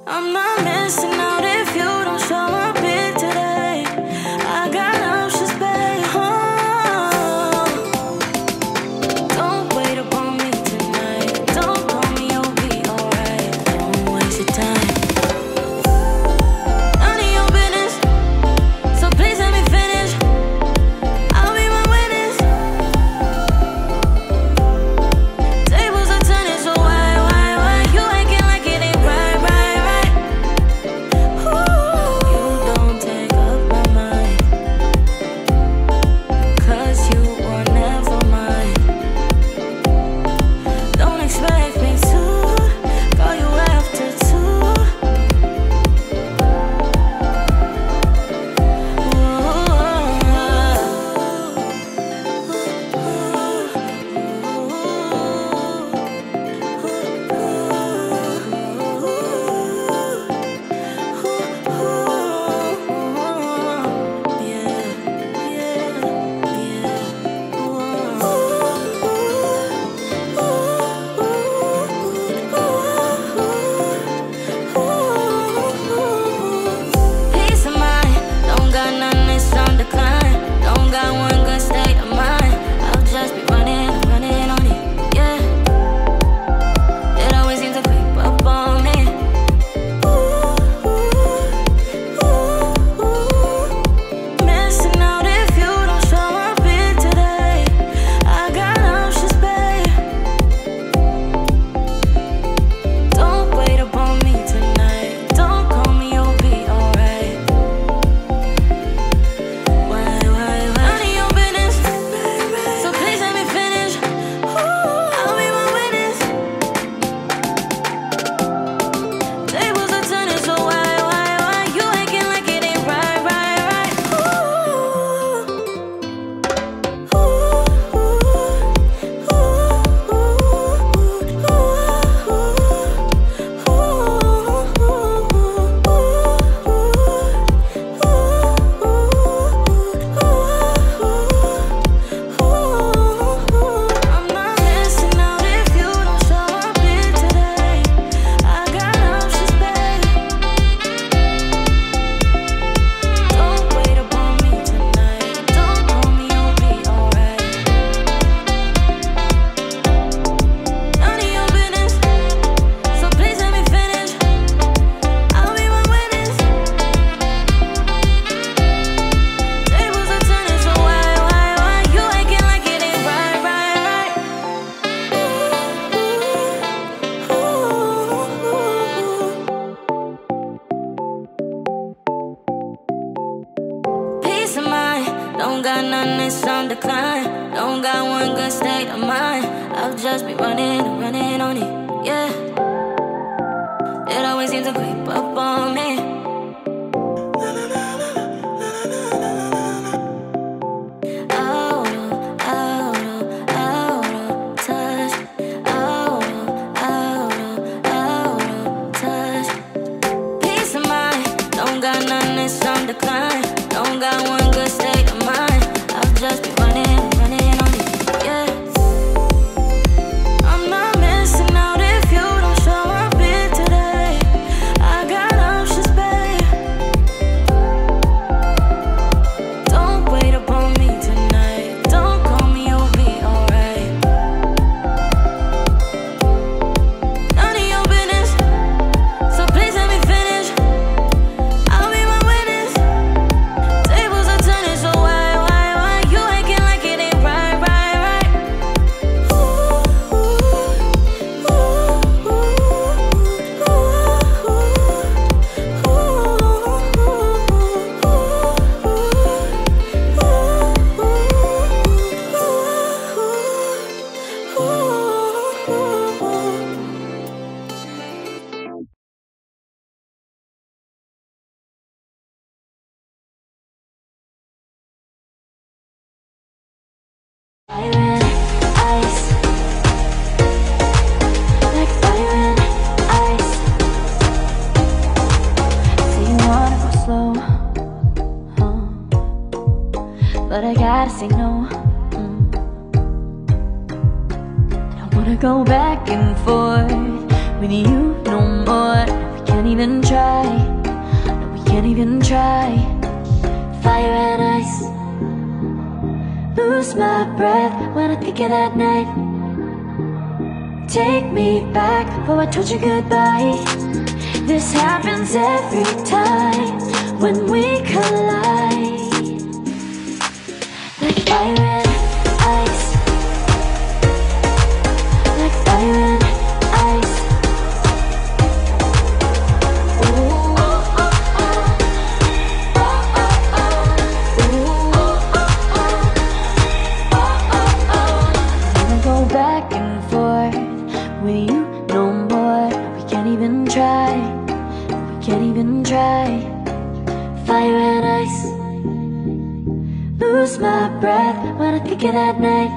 I'm not missing out if you don't show up here today. I got options, babe. Oh, don't wait upon me tonight. Don't call me, you'll be alright. Don't waste your time. None of your business, so please let me finish. I'll be my witness. Tables are turning, so why you acting like it ain't right, right, right? Ooh, you don't take up my mind, 'cause you were never mine. Don't expect me to call you after two. Peace of mind, don't got none, it's on decline. Don't got one good state of mind. I'll just be running on it, yeah. It always seems to creep up on me. Missing out if you don't show up here today. I got options, babe. Don't wait upon me tonight. Don't call me, you'll be alright. Why? None of your business, so please let me finish. I'll be my witness. Tables are turning, so why you acting like it ain't right, right, right? I'm not missing out if you don't show up here today. I got options, babe. Don't wait upon me tonight. Don't call me, you'll be alright. None of your business, so please let me finish. I'll be my witness. Tables are turning, so why you acting like it ain't right, right, right? Peace of mind, don't got none, it's on decline. Don't got one good state of mind. I'll just be running on it, yeah. It always seems to creep up on me. Out of touch. Out of touch. Peace of mind, don't got none, it's on decline. Don't got one good state of mind. I'll just be running on it, yeah. I'm not missing out if you don't show up here today. I got options, babe. Don't wait upon me tonight. Don't call me, you'll be alright. None of your business, so please let me finish. I'll be my witness. Tables are turning, so why you acting like it ain't right, right, right? Ice, like fire and ice. Say you wanna go slow, but I gotta say no. Don't wanna go back and forth with you no more. We can't even try. No, we can't even try. Fire and ice. Lose my breath when I think of that night. Take me back before I told you goodbye. This happens every time when we collide. Like fire and ice. Like fire and ice. Ooh, oh, oh, oh. Oh, oh, oh. Ooh, oh, oh, oh. Oh, oh, oh. I wanna go back and forth with you no more. We can't even try. We can't even try. Fire and ice. Lose my breath when I think of that night.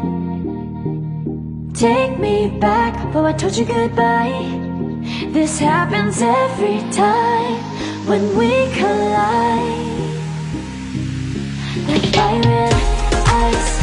Take me back before I told you goodbye. This happens every time when we collide. Like fire and ice.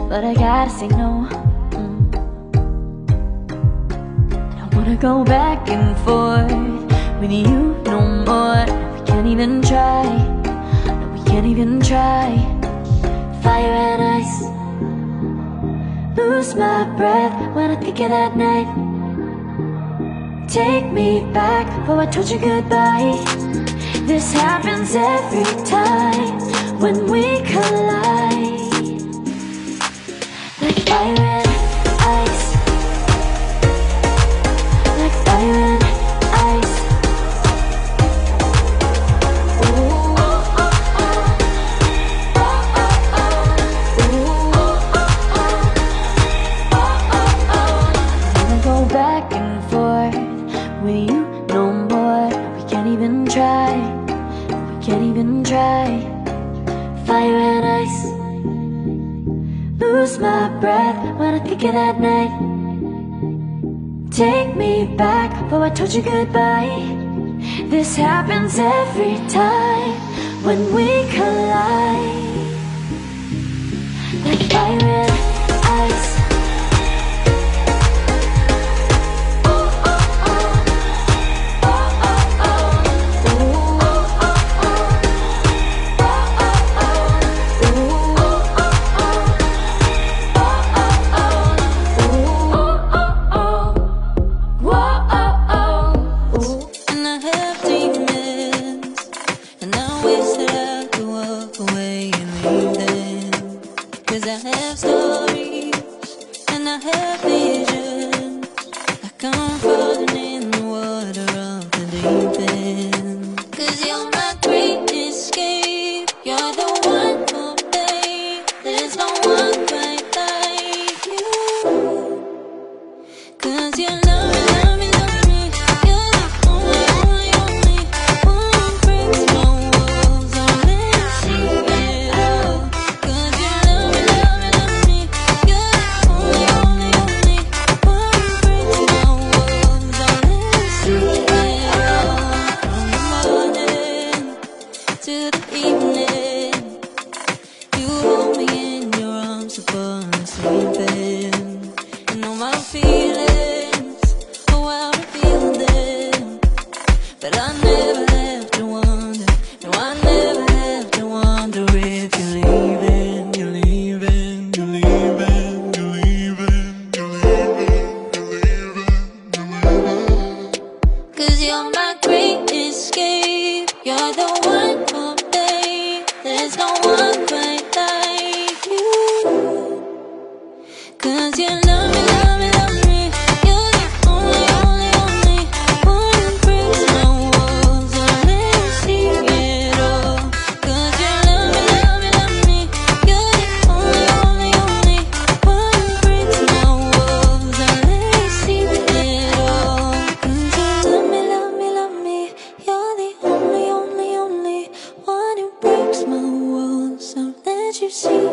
But I gotta say no. I don't wanna go back and forth with you no more. We can't even try. No, we can't even try. Fire and ice. Lose my breath when I think of that night. Take me back before I told you goodbye. This happens every time when we collide. Like fire and ice. Like fire and ice. Ooh, oh, oh, oh. Oh, oh, oh. Ooh, oh, oh, oh. Oh, oh, oh. I wanna go back and forth with you no more. We can't even try. We can't even try. Fire and ice. Lose my breath when I think of that night. Take me back before I told you goodbye. This happens every time when we collide. Like fire and ice. I'm falling in the water of the deep end. 'Cause you're my great escape. You're the one for me. There's no one quite like you. 'Cause you love me, love me, love me. You're the only, only, only one breaks my walls. I'll let you get up. 'Cause you love me, love me, love me. You're the only, only, only one breaks my walls. I'll let you get up. From the morning to the evening, you hold me in your arms upon sleeping. And all my feelings, oh, I reveal them. But I never have to wonder, no, I never have to wonder if you're leaving, you're leaving, you're leaving, you're leaving, you're leaving, you're leaving, you're leaving. 'Cause you're my great escape. You're the one for me. There's no one quite like you. 'Cause you love me, love me, love me. You're the only, only, only one who breaks my walls. I'll let you get up. 'Cause you love me, love me, love me. You're the only, only, only one who breaks my walls. I'll let you get up. 'Cause you love me, love me, love me. You're the only, only, only one who breaks my walls. I'll let you see